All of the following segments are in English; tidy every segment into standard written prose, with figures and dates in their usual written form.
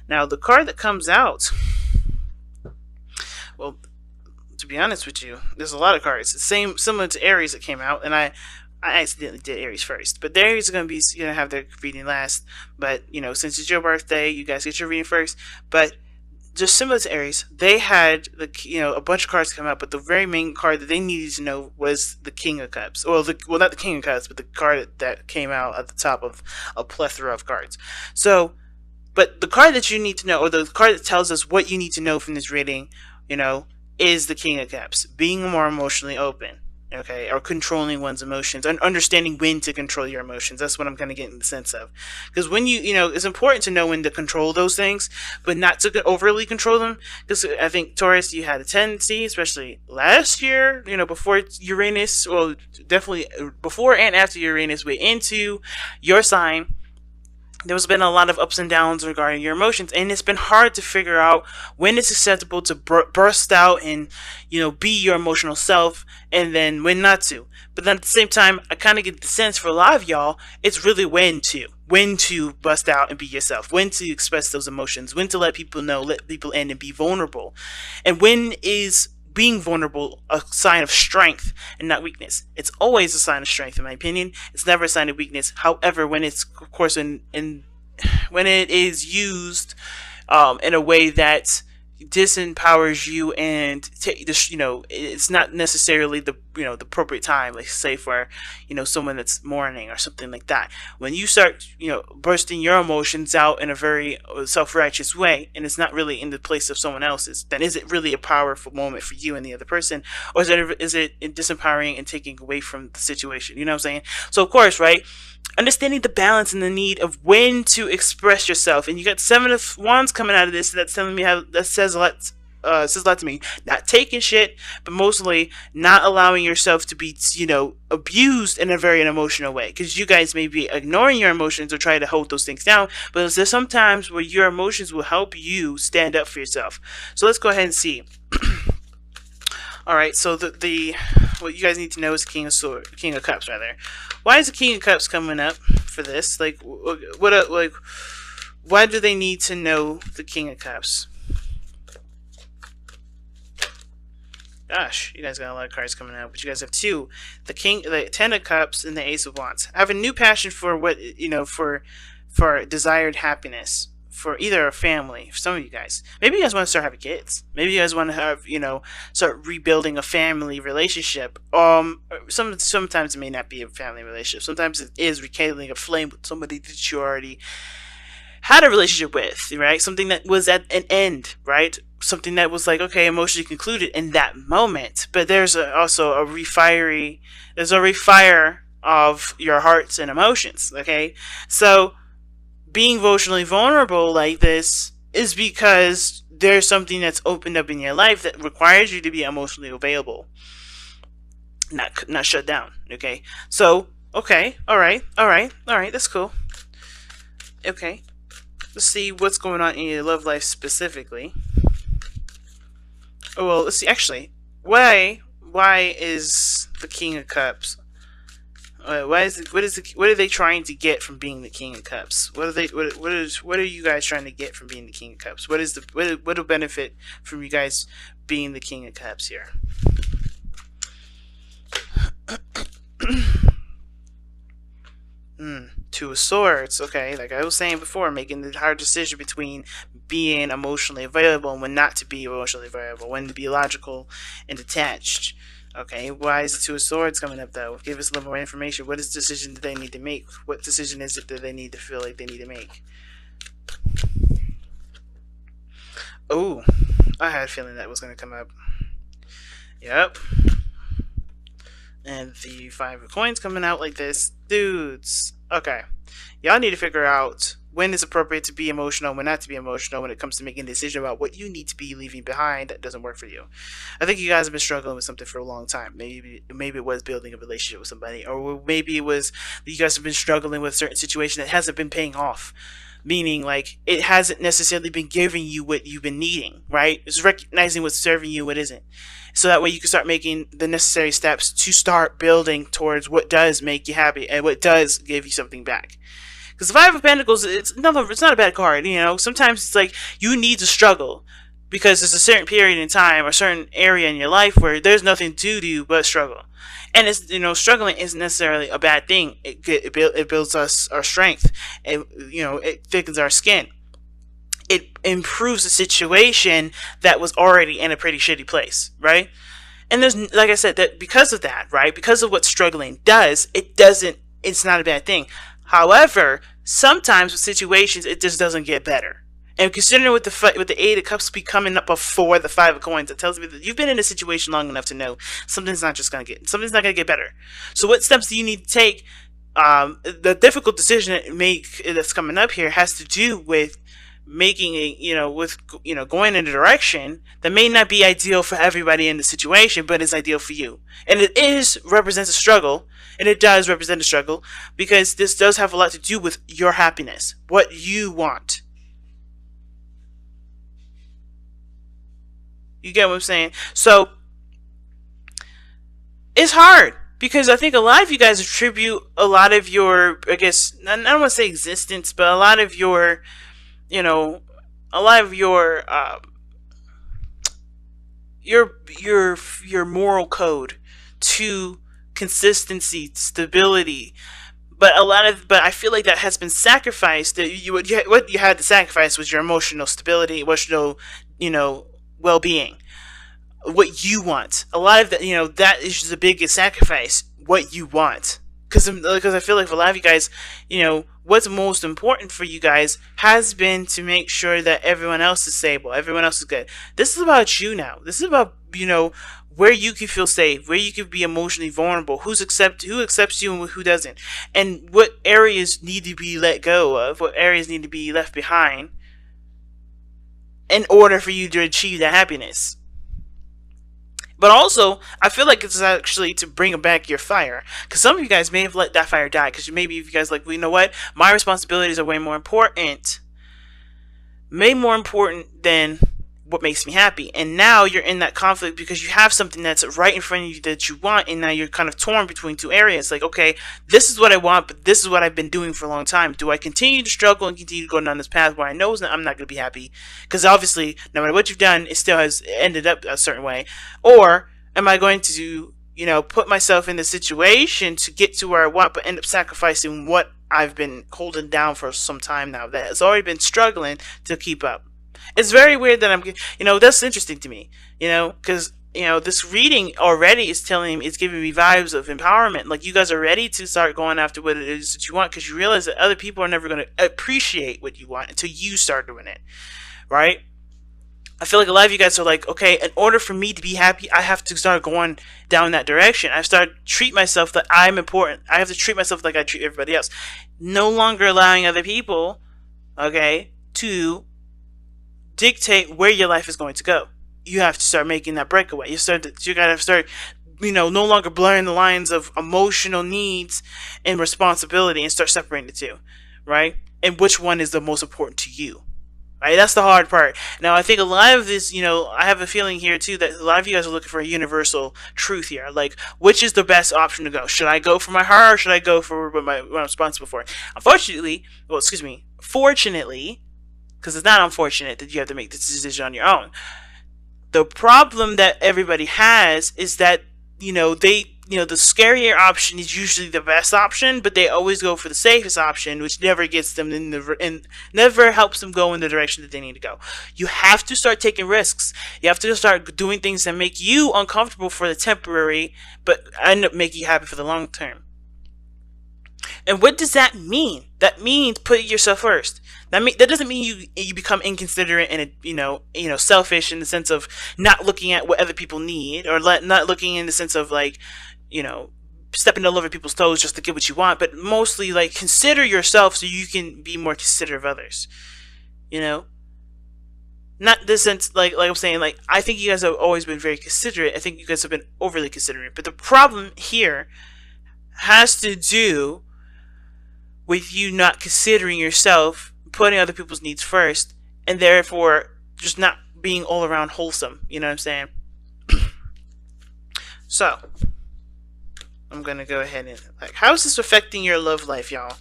Now, the card that comes out, well, to be honest with you, there's a lot of cards. Similar to Aries that came out, and I accidentally did Aries first, but the Aries are gonna have their reading last. But since it's your birthday, you guys get your reading first. But just similar to Aries, they had a bunch of cards come out, but the very main card that they needed to know was the King of Cups. Well, not the King of Cups, but the card that came out at the top of a plethora of cards. So, but the card that you need to know, or the card that tells us what you need to know from this reading, you know, is the King of Cups. Being more emotionally open, okay, or controlling one's emotions, and understanding when to control your emotions. That's what I'm kind of getting the sense of. Because when it's important to know when to control those things, but not to overly control them. Because I think, Taurus, you had a tendency, especially last year, before Uranus, well, definitely before and after Uranus went into your sign, there's been a lot of ups and downs regarding your emotions, and it's been hard to figure out when it's acceptable to burst out and be your emotional self, and then when not to. But then at the same time, I kind of get the sense for a lot of y'all, it's really when to bust out and be yourself, when to express those emotions, when to let people know, let people in, and be vulnerable, and when is being vulnerable a sign of strength and not weakness. It's always a sign of strength, in my opinion. It's never a sign of weakness. However, when it's, of course, when it is used in a way that disempowers you, and it's not necessarily the appropriate time, like say for someone that's mourning or something like that. When you start bursting your emotions out in a very self-righteous way, and it's not really in the place of someone else's, then is it really a powerful moment for you and the other person, or is it disempowering and taking away from the situation? You know what I'm saying? So of course, right, understanding the balance and the need of when to express yourself. And you got Seven of Wands coming out of this. That's telling me that says a lot. Says a lot to me. Not taking shit, but mostly not allowing yourself to be, abused in a very emotional way. Because you guys may be ignoring your emotions or try to hold those things down, but there's sometimes where your emotions will help you stand up for yourself. So let's go ahead and see. All right, so what you guys need to know is King of Cups, rather. Why is the King of Cups coming up for this? Like, why do they need to know the King of Cups? Gosh, you guys got a lot of cards coming out, but you guys have two: the Ten of Cups, and the Ace of Wands. I have a new passion for for desired happiness. For either a family, for some of you guys. Maybe you guys want to start having kids. Maybe you guys want to have, start rebuilding a family relationship. Sometimes it may not be a family relationship. Sometimes it is rekindling a flame with somebody that you already had a relationship with, right? Something that was at an end, right? Something that was like, okay, emotionally concluded in that moment. But there's also a refire of your hearts and emotions, okay? So being emotionally vulnerable like this is because there's something that's opened up in your life that requires you to be emotionally available, not shut down. Okay, so okay, all right, that's cool. Okay, let's see what's going on in your love life specifically. Oh well, let's see. Actually, why is the King of Cups? What are they trying to get from being the King of Cups? What are you guys trying to get from being the King of Cups? What will benefit from you guys being the King of Cups here? Two of Swords. Okay, like I was saying before, making the hard decision between being emotionally available and when not to be emotionally available, when to be logical and detached. Okay, why is the Two of Swords coming up though? Give us a little more information. What is the decision that they need to make? What decision is it that they need to feel like they need to make? Oh, I had a feeling that was going to come up. Yep. And the Five of Coins coming out like this. Dudes. Okay. Y'all need to figure out when it's appropriate to be emotional, when not to be emotional, when it comes to making a decision about what you need to be leaving behind that doesn't work for you. I think you guys have been struggling with something for a long time. Maybe it was building a relationship with somebody, or maybe it was that you guys have been struggling with a certain situation that hasn't been paying off. Meaning, like, it hasn't necessarily been giving you what you've been needing, right? It's recognizing what's serving you, what isn't. So that way you can start making the necessary steps to start building towards what does make you happy and what does give you something back. Because the Five of Pentacles, it's not a bad card. Sometimes it's like you need to struggle because there's a certain period in time or certain area in your life where there's nothing to do but struggle. And it's struggling isn't necessarily a bad thing. It builds us our strength. It thickens our skin. It improves the situation that was already in a pretty shitty place, right? And there's, like I said, that because of that, right? Because of what struggling does, it's not a bad thing. However, sometimes with situations, it just doesn't get better. And considering with the Eight of Cups be coming up before the Five of Coins, it tells me that you've been in a situation long enough to know something's not going to get better. So what steps do you need to take? The difficult decision to make that's coming up here has to do with making going in a direction that may not be ideal for everybody in the situation, but is ideal for you. And represents a struggle, and it does represent a struggle because this does have a lot to do with your happiness, what you want. You get what I'm saying? So it's hard because I think a lot of you guys attribute a lot of your, I guess, I don't want to say existence, but a lot of your, your moral code to consistency, stability. But I feel like that has been sacrificed. What you had to sacrifice was your emotional stability, emotional, well-being, what you want. A lot of that, that is the biggest sacrifice. What you want, because I feel like for a lot of you guys, what's most important for you guys has been to make sure that everyone else is stable, everyone else is good. This is about you now. This is about where you can feel safe, where you can be emotionally vulnerable, who accepts you and who doesn't, and what areas need to be let go of, what areas need to be left behind in order for you to achieve that happiness. But also, I feel like it's actually to bring back your fire. Because some of you guys may have let that fire die. Because maybe if you guys like, well, you know what? My responsibilities are way more important. Way more important than what makes me happy. And now you're in that conflict because you have something that's right in front of you that you want. And now you're kind of torn between two areas. Like, okay, this is what I want, but this is what I've been doing for a long time. Do I continue to struggle and continue to go down this path where I know I'm not going to be happy? Because obviously, no matter what you've done, it still has ended up a certain way. Or am I going to, put myself in the situation to get to where I want, but end up sacrificing what I've been holding down for some time now that has already been struggling to keep up? It's very weird that that's interesting to me, because, this reading already is giving me vibes of empowerment. Like, you guys are ready to start going after what it is that you want because you realize that other people are never going to appreciate what you want until you start doing it, right? I feel like a lot of you guys are like, okay, in order for me to be happy, I have to start going down that direction. I start to treat myself that I'm important. I have to treat myself like I treat everybody else. No longer allowing other people, okay, to dictate where your life is going to go. You have to start making that breakaway. You gotta start, no longer blurring the lines of emotional needs and responsibility and start separating the two, right? And which one is the most important to you? Right, that's the hard part. Now, I think a lot of this, I have a feeling here too that a lot of you guys are looking for a universal truth here. Like, which is the best option to go? Should I go for my heart or should I go for what I'm responsible for? Fortunately, because it's not unfortunate that you have to make this decision on your own. The problem that everybody has is that, the scarier option is usually the best option, but they always go for the safest option, which never gets them and never helps them go in the direction that they need to go. You have to start taking risks. You have to start doing things that make you uncomfortable for the temporary, but end up making you happy for the long term. And what does that mean? That means putting yourself first. That doesn't mean you become inconsiderate and selfish in the sense of not looking at what other people need, or not looking in the sense of like, stepping all over people's toes just to get what you want, but mostly like consider yourself so you can be more considerate of others. Not this sense like I'm saying, like, I think you guys have always been very considerate. I think you guys have been overly considerate, but the problem here has to do with you not considering yourself, putting other people's needs first, and therefore just not being all around wholesome. You know what I'm saying? So I'm gonna go ahead and, like, how is this affecting your love life, y'all?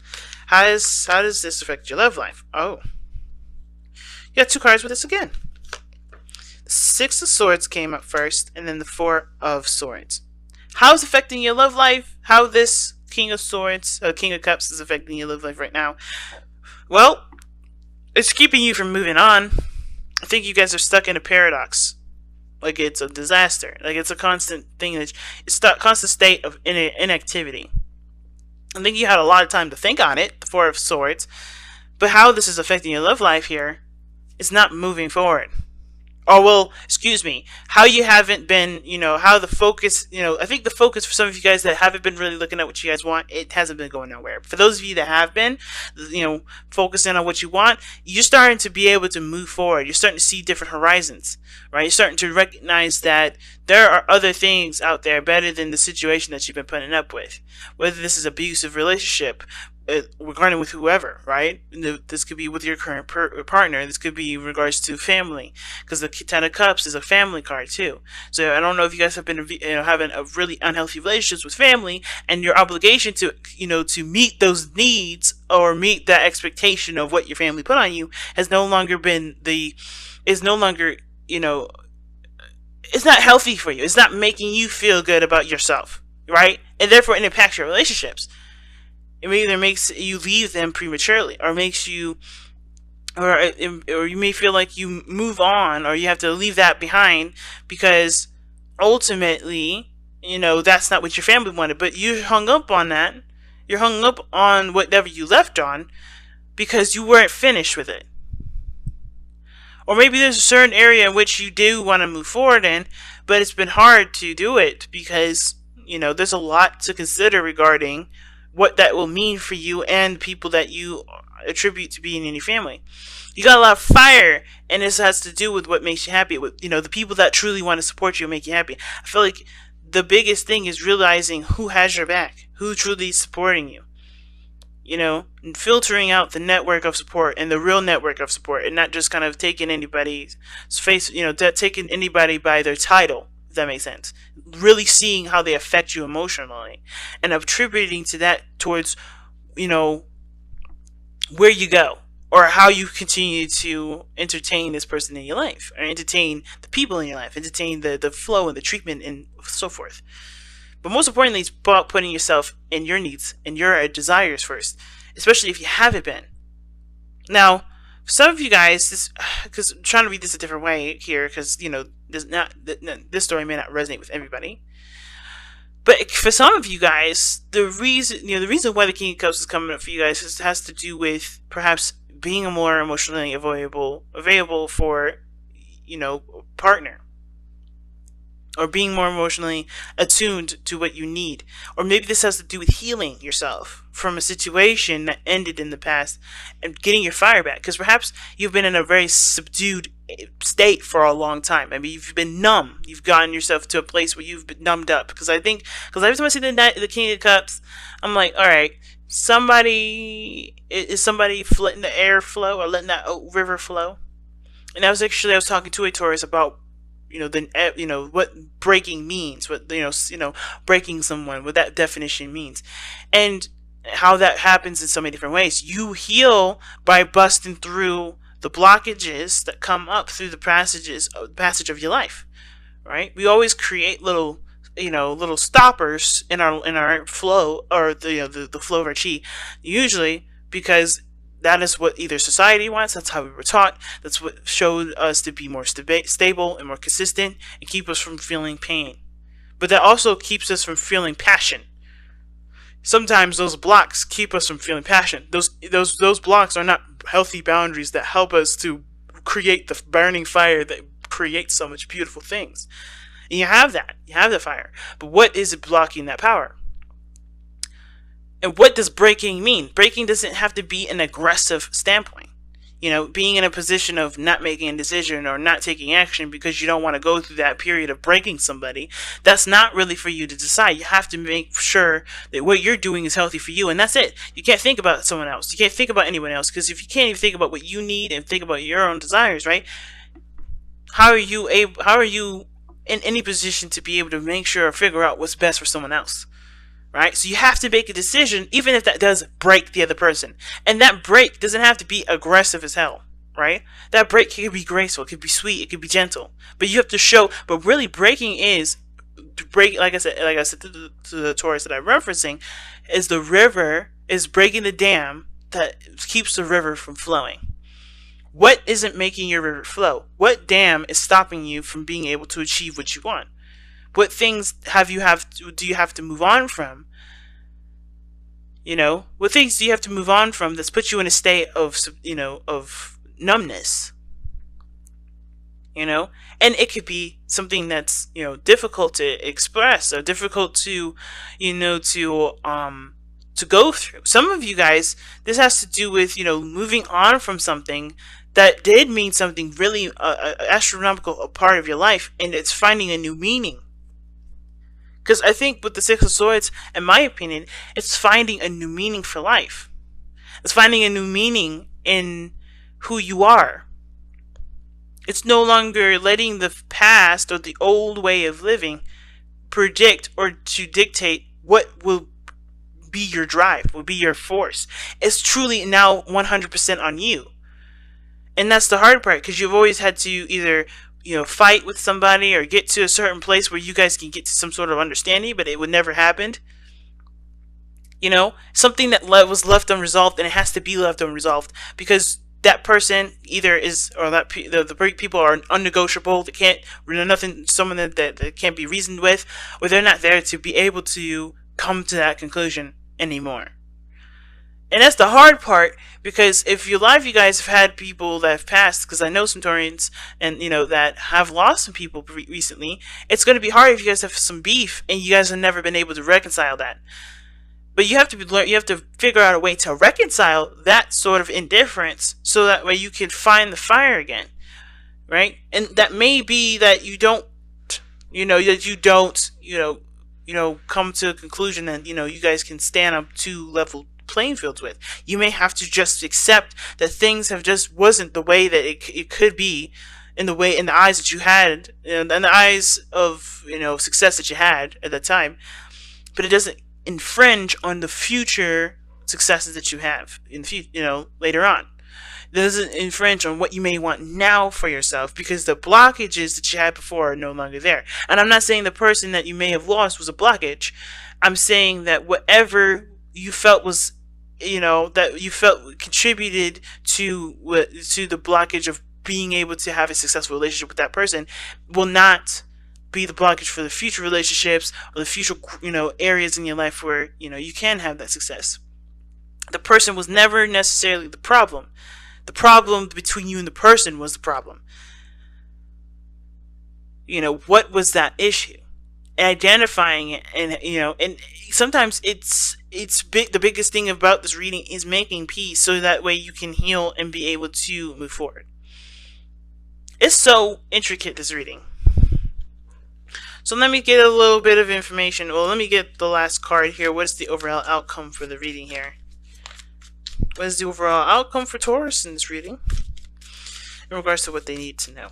How does this affect your love life? Oh, you got two cards with this again. The Six of Swords came up first, and then the Four of Swords. How is affecting your love life? How this King of Swords, King of Cups is affecting your love life right now? Well, it's keeping you from moving on. I think you guys are stuck in a paradox. Like it's a disaster. Like it's a constant thing that it's a constant state of inactivity. I think you had a lot of time to think on it, the Four of Swords, but how this is affecting your love life here is not moving forward. Oh, well, excuse me, how you haven't been, how the focus, I think the focus for some of you guys that haven't been really looking at what you guys want, it hasn't been going nowhere. For those of you that have been, focusing on what you want, you're starting to be able to move forward. You're starting to see different horizons, right? You're starting to recognize that there are other things out there better than the situation that you've been putting up with. Whether this is abusive relationship, regarding with whoever, right? This could be with your current partner. This could be in regards to family, because the Ten of Cups is a family card too. So I don't know if you guys have been having a really unhealthy relationships with family, and your obligation to to meet those needs or meet that expectation of what your family put on you has no longer been is no longer it's not healthy for you. It's not making you feel good about yourself, right? And therefore it impacts your relationships. It either makes you leave them prematurely, or makes you, or you may feel like you move on, or you have to leave that behind because ultimately, that's not what your family wanted. But you hung up on that. You're hung up on whatever you left on because you weren't finished with it. Or maybe there's a certain area in which you do want to move forward in, but it's been hard to do it because, there's a lot to consider regarding what that will mean for you and people that you attribute to being in your family. You got a lot of fire, and this has to do with what makes you happy. With the people that truly want to support you and make you happy. I feel like the biggest thing is realizing who has your back, who truly is supporting you. And filtering out the network of support and the real network of support, and not just kind of taking anybody's face, taking anybody by their title. If that makes sense. Really seeing how they affect you emotionally and attributing to that towards, where you go or how you continue to entertain this person in your life, or entertain the people in your life, entertain the flow and the treatment and so forth. But most importantly, it's about putting yourself and your needs and your desires first, especially if you haven't been. Now, for some of you guys, because I'm trying to read this a different way here, because this story may not resonate with everybody. But for some of you guys, the reason why the King of Cups is coming up for you guys has to do with perhaps being more emotionally available for partner, or being more emotionally attuned to what you need. Or maybe this has to do with healing yourself from a situation that ended in the past and getting your fire back. Because perhaps you've been in a very subdued state for a long time. I mean, you've been numb. You've gotten yourself to a place where you've been numbed up. Because every time I see the King of Cups, I'm like, all right, is somebody letting the air flow, or letting that river flow? And I was talking to a Taurus about what breaking means, what breaking someone, what that definition means, and how that happens in so many different ways. You heal by busting through the blockages that come up through the passage of your life, right? We always create little stoppers in our flow, or the flow of our chi, usually because that is what either society wants. That's how we were taught. That's what showed us to be more stable and more consistent, and keep us from feeling pain. But that also keeps us from feeling passion. Sometimes those blocks keep us from feeling passion. Those blocks are not healthy boundaries that help us to create the burning fire that creates so much beautiful things. And you have that. You have the fire. But what is it blocking that power? And what does breaking mean? Breaking doesn't have to be an aggressive standpoint. Being in a position of not making a decision or not taking action because you don't want to go through that period of breaking somebody, that's not really for you to decide. You have to make sure that what you're doing is healthy for you, and that's it. You can't think about someone else. You can't think about anyone else, because if you can't even think about what you need and think about your own desires, right? How are you in any position to be able to make sure or figure out what's best for someone else? right? So you have to make a decision, even if that does break the other person. And that break doesn't have to be aggressive as hell, right? That break can be graceful, it could be sweet, it could be gentle. But you have to show, but really breaking is, to break, like I said to the Taurus that I'm referencing, is the river, is breaking the dam that keeps the river from flowing. What isn't making your river flow? What dam is stopping you from being able to achieve what you want? What things do you have to move on from? What things do you have to move on from that's put you in a state of of numbness? And it could be something that's difficult to express, or difficult to to go through. Some of you guys, this has to do with moving on from something that did mean something really astronomical, a part of your life, and it's finding a new meaning. Because I think with the Six of Swords, in my opinion, it's finding a new meaning for life. It's finding a new meaning in who you are. It's no longer letting the past or the old way of living predict or to dictate what will be your drive, will be your force. It's truly now 100% on you. And that's the hard part, because you've always had to either fight with somebody or get to a certain place where you guys can get to some sort of understanding, but it would never happen. Something that was left unresolved, and it has to be left unresolved because that person either is, or that the people are unnegotiable. They can't, nothing, someone that can't be reasoned with, or they're not there to be able to come to that conclusion anymore. And that's the hard part, because if you guys have had people that have passed, because I know some Taurians and that have lost some people recently. It's going to be hard if you guys have some beef and you guys have never been able to reconcile that. But you have to figure out a way to reconcile that sort of indifference, so that way you can find the fire again, right? And that may be that you don't, come to a conclusion that you guys can stand up to level playing fields with. You may have to just accept that things have just wasn't the way that it could be, in the eyes that you had, in the eyes of success that you had at that time. But it doesn't infringe on the future successes that you have in the later on. It doesn't infringe on what you may want now for yourself, because the blockages that you had before are no longer there. And I'm not saying the person that you may have lost was a blockage. I'm saying that whatever you felt was that you felt contributed to the blockage of being able to have a successful relationship with that person will not be the blockage for the future relationships, or the future areas in your life where you can have that success. The person was never necessarily the problem. The problem between you and the person was the problem. What was that issue? Identifying it, and sometimes it's big. The biggest thing about this reading is making peace, so that way you can heal and be able to move forward. It's so intricate, this reading. So let me get a little bit of information. Well, let me get the last card here. What is the overall outcome for the reading here? What is the overall outcome for Taurus in this reading, in regards to what they need to know?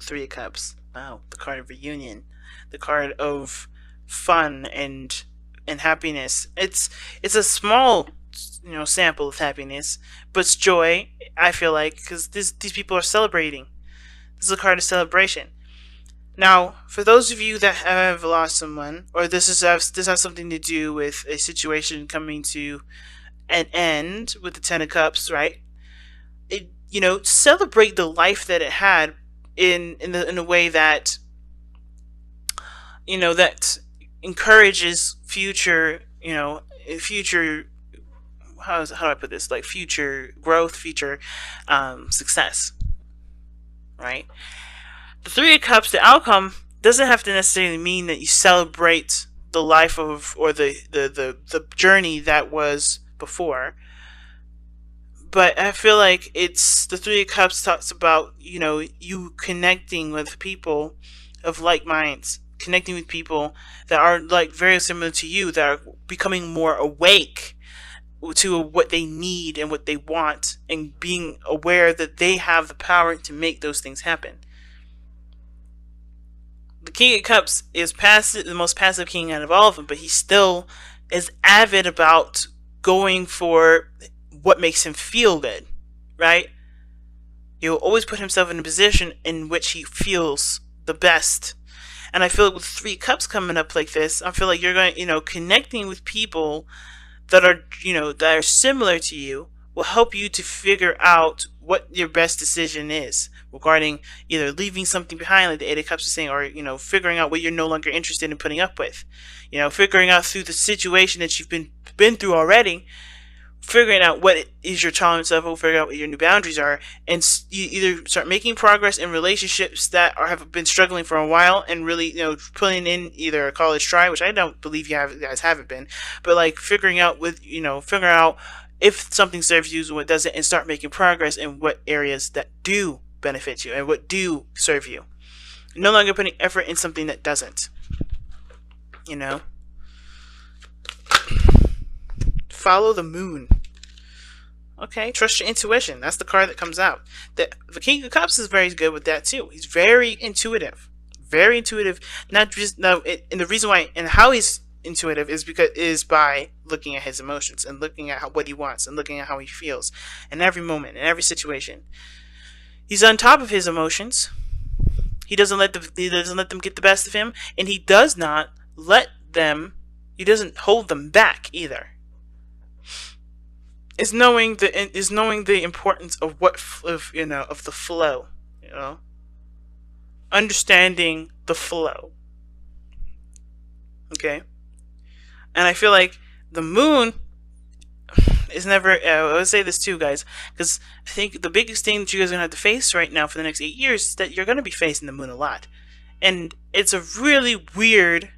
Three of Cups. Wow, the card of reunion, the card of fun and happiness. It's a small sample of happiness, but it's joy. I feel like, because these people are celebrating. This is a card of celebration. Now, for those of you that have lost someone, or this has something to do with a situation coming to an end with the Ten of Cups, right? Celebrate the life that it had in a way that that encourages future how do I put this, like future growth, future success, right? The Three of Cups, the outcome doesn't have to necessarily mean that you celebrate the life of, or the journey that was before. But I feel like it's, the Three of Cups talks about, you connecting with people of like minds, connecting with people that are like very similar to you, that are becoming more awake to what they need and what they want, and being aware that they have the power to make those things happen. The King of Cups is passive, the most passive king out of all of them, but he still is avid about going for what makes him feel good, right? He'll always put himself in a position in which he feels the best. And I feel like with 3 cups coming up like this, I feel like you're going, connecting with people that are, that are similar to you will help you to figure out what your best decision is regarding either leaving something behind, like the 8 of Cups is saying, or, figuring out what you're no longer interested in putting up with. Figuring out through the situation that you've been through already, figuring out what is your tolerance level, figuring out what your new boundaries are, and you either start making progress in relationships that have been struggling for a while, and really, putting in either a college try, which I don't believe you guys haven't been, but like figuring out figuring out if something serves you and what doesn't, and start making progress in what areas that do benefit you and what do serve you. No longer putting effort in something that doesn't. Follow the moon. Okay, trust your intuition. That's the card that comes out. The King of Cups is very good with that too. He's very intuitive. Very intuitive. Not just no. And the reason why and how he's intuitive is by looking at his emotions and looking at what he wants and looking at how he feels in every moment, in every situation. He's on top of his emotions. He doesn't let them get the best of him, and he does not let them. He doesn't hold them back either. Is knowing the importance of of the flow, understanding the flow. Okay, and I feel like the moon is never. I would say this too, guys, because I think the biggest thing that you guys are gonna have to face right now for the next 8 years is that you're gonna be facing the moon a lot, and it's a really weird.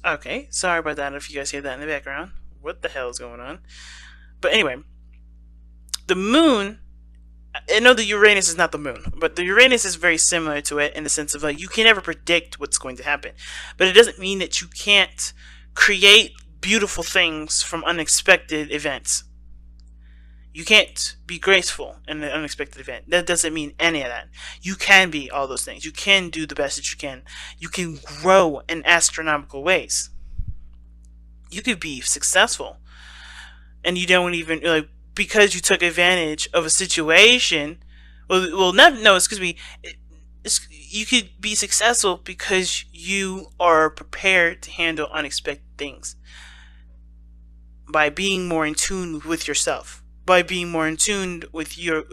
Okay, sorry about that if you guys hear that in the background. What the hell is going on? But anyway, the moon, I know the Uranus is not the moon, but the Uranus is very similar to it in the sense of like you can never predict what's going to happen. But it doesn't mean that you can't create beautiful things from unexpected events. You can't be graceful in an unexpected event. That doesn't mean any of that. You can be all those things. You can do the best that you can. You can grow in astronomical ways. You could be successful. And you don't even, because you took advantage of a situation. You could be successful because you are prepared to handle unexpected things. By being more in tune with yourself. By being more in tune with your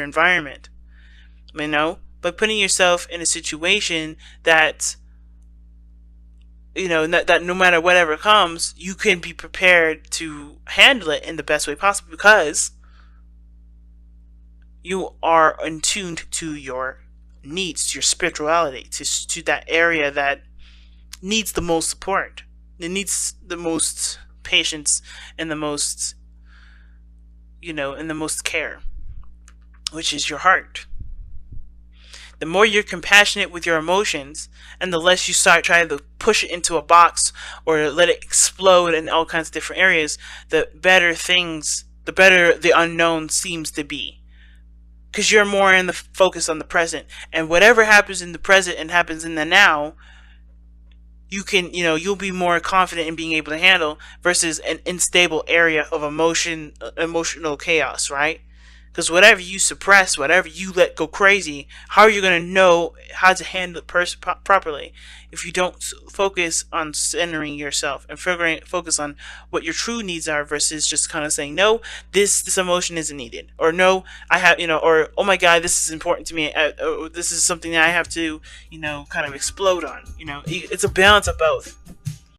environment, by putting yourself in a situation that that no matter whatever comes, you can be prepared to handle it in the best way possible because you are in tune to your needs, to your spirituality, to that area that needs the most support. It needs the most patience and the most and the most care, which is your heart. The more you're compassionate with your emotions, and the less you start trying to push it into a box or let it explode in all kinds of different areas, the better the unknown seems to be. Because you're more in the focus on the present, and whatever happens in the present and happens in the now, you can, you'll be more confident in being able to handle versus an unstable area of emotional chaos, right? Because whatever you suppress, whatever you let go crazy, how are you going to know how to handle it properly if you don't focus on centering yourself and focus on what your true needs are versus just kind of saying, no, this emotion isn't needed, or no, I have, or oh my God, this is important to me, or this is something that I have to, kind of explode on. It's a balance of both.